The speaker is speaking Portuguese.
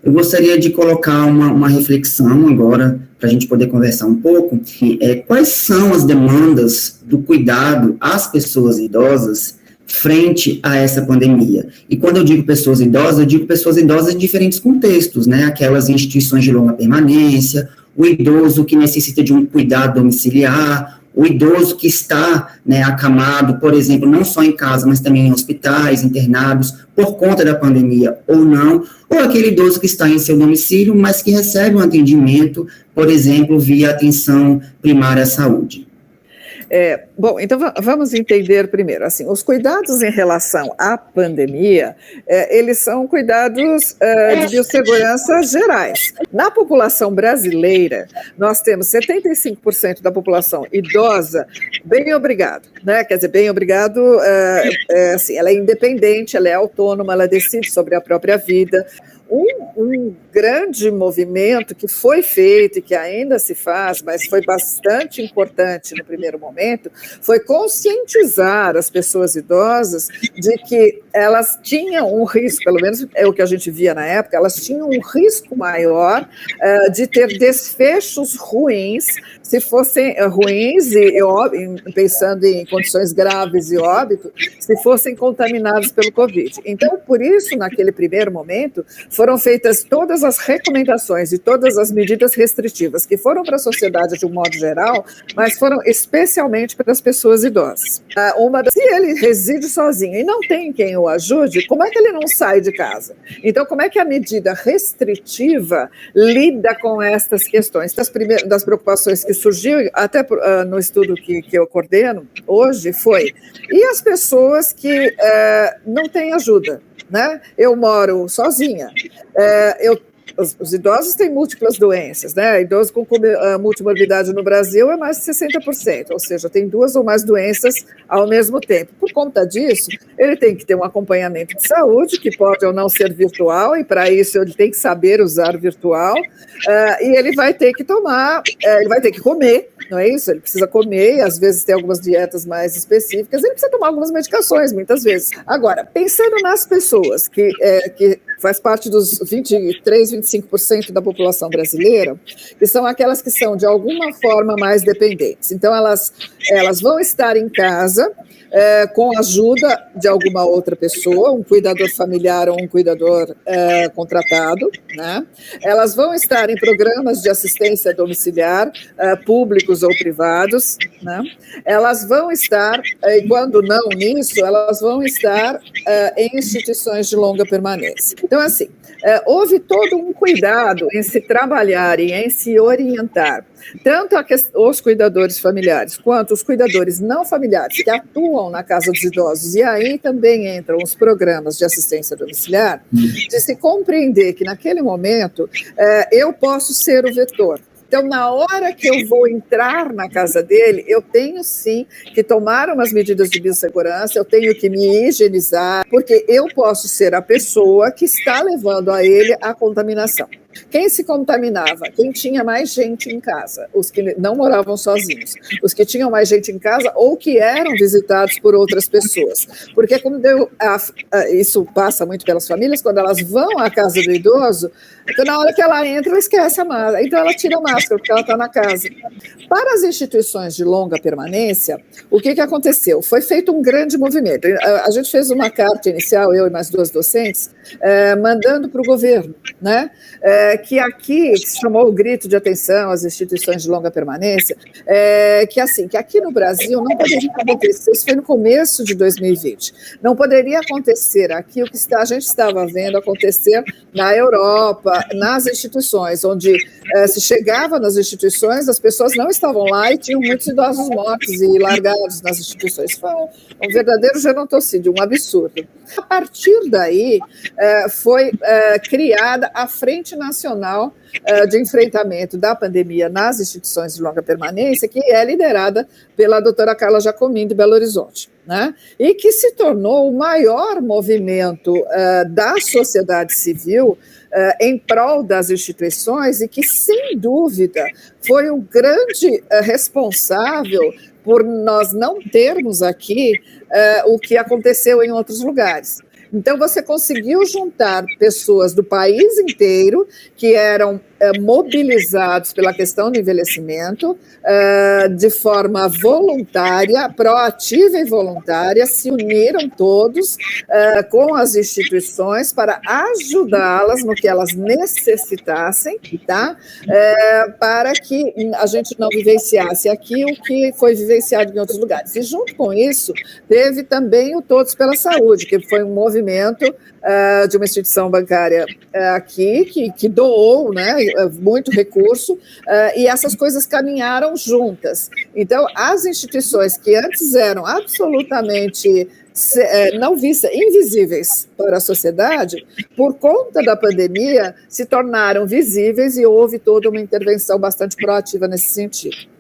Eu gostaria de colocar uma reflexão agora, para a gente poder conversar um pouco, quais são as demandas do cuidado às pessoas idosas frente a essa pandemia. E quando eu digo pessoas idosas, eu digo pessoas idosas em diferentes contextos, né? Aquelas instituições de longa permanência, o idoso que necessita de um cuidado domiciliar, o idoso que está, né, acamado, por exemplo, não só em casa, mas também em hospitais, internados, por conta da pandemia ou não, ou aquele idoso que está em seu domicílio, mas que recebe um atendimento, por exemplo, via atenção primária à saúde. Bom, então vamos entender primeiro, assim, os cuidados em relação à pandemia, eles são cuidados de biossegurança gerais. Na população brasileira, nós temos 75% da população idosa bem obrigado, né? Quer dizer, bem obrigado, assim, ela é independente, ela é autônoma, ela decide sobre a própria vida. Um grande movimento que foi feito e que ainda se faz, mas foi bastante importante no primeiro momento, foi conscientizar as pessoas idosas de que elas tinham um risco, pelo menos é o que a gente via na época, elas tinham um risco maior de ter desfechos ruins, se fossem ruins, pensando em condições graves e óbito, se fossem contaminados pelo Covid. Então, por isso, naquele primeiro momento, foram feitas todas as recomendações e todas as medidas restritivas que foram para a sociedade de um modo geral, mas foram especialmente para as pessoas idosas. Se ele reside sozinho e não tem quem o ajude, como é que ele não sai de casa? Então, como é que a medida restritiva lida com estas questões? Das preocupações que surgiu, até no estudo que eu coordeno hoje, e as pessoas que não têm ajuda? Né? Eu moro sozinha, os idosos têm múltiplas doenças, né? Idoso com multimorbidade no Brasil é mais de 60%, ou seja, tem 2 ou mais doenças ao mesmo tempo. Por conta disso, ele tem que ter um acompanhamento de saúde, que pode ou não ser virtual, e para isso ele tem que saber usar virtual, e ele vai ter que ele vai ter que comer, não é isso? Ele precisa comer, e às vezes tem algumas dietas mais específicas, ele precisa tomar algumas medicações, muitas vezes. Agora, pensando nas pessoas que faz parte dos 23, 25% da população brasileira, que são aquelas que são, de alguma forma, mais dependentes. Então, elas vão estar em casa com a ajuda de alguma outra pessoa, um cuidador familiar ou um cuidador contratado, né? Elas vão estar em programas de assistência domiciliar, públicos ou privados, né? Elas vão estar, e quando não nisso, elas vão estar em instituições de longa permanência. Então, assim, houve todo um cuidado em se trabalhar e em se orientar, tanto os cuidadores familiares quanto os cuidadores não familiares que atuam na casa dos idosos, e aí também entram os programas de assistência domiciliar, de se compreender que naquele momento eu posso ser o vetor. Então, na hora que eu vou entrar na casa dele, eu tenho sim que tomar umas medidas de biossegurança, eu tenho que me higienizar, porque eu posso ser a pessoa que está levando a ele a contaminação. Quem se contaminava? Quem tinha mais gente em casa, os que não moravam sozinhos, os que tinham mais gente em casa ou que eram visitados por outras pessoas. Porque isso passa muito pelas famílias, quando elas vão à casa do idoso, então na hora que ela entra, ela esquece a máscara, então ela tira a máscara, porque ela está na casa. Para as instituições de longa permanência, o que aconteceu? Foi feito um grande movimento. A gente fez uma carta inicial, eu e mais 2 docentes, mandando para o governo, né? Que aqui se chamou o grito de atenção às instituições de longa permanência, que aqui no Brasil não poderia acontecer, isso foi no começo de 2020, não poderia acontecer aqui o que a gente estava vendo acontecer na Europa, nas instituições, onde se chegava nas instituições, as pessoas não estavam lá e tinham muitos idosos mortos e largados nas instituições. Foi um verdadeiro genocídio, um absurdo. A partir daí, foi criada a Frente Nacional de Enfrentamento da Pandemia nas Instituições de Longa Permanência, que é liderada pela doutora Carla Giacomin, de Belo Horizonte, né? E que se tornou o maior movimento da sociedade civil em prol das instituições e que, sem dúvida, foi o grande responsável por nós não termos aqui o que aconteceu em outros lugares. Então, você conseguiu juntar pessoas do país inteiro que eram mobilizados pela questão do envelhecimento, de forma voluntária, proativa e voluntária, se uniram todos com as instituições para ajudá-las no que elas necessitassem, tá? Para que a gente não vivenciasse aqui o que foi vivenciado em outros lugares. E junto com isso, teve também o Todos pela Saúde, que foi um movimento de uma instituição bancária aqui, que doou, né, muito recurso, e essas coisas caminharam juntas. Então, as instituições que antes eram absolutamente não vistas, invisíveis para a sociedade, por conta da pandemia, se tornaram visíveis e houve toda uma intervenção bastante proativa nesse sentido.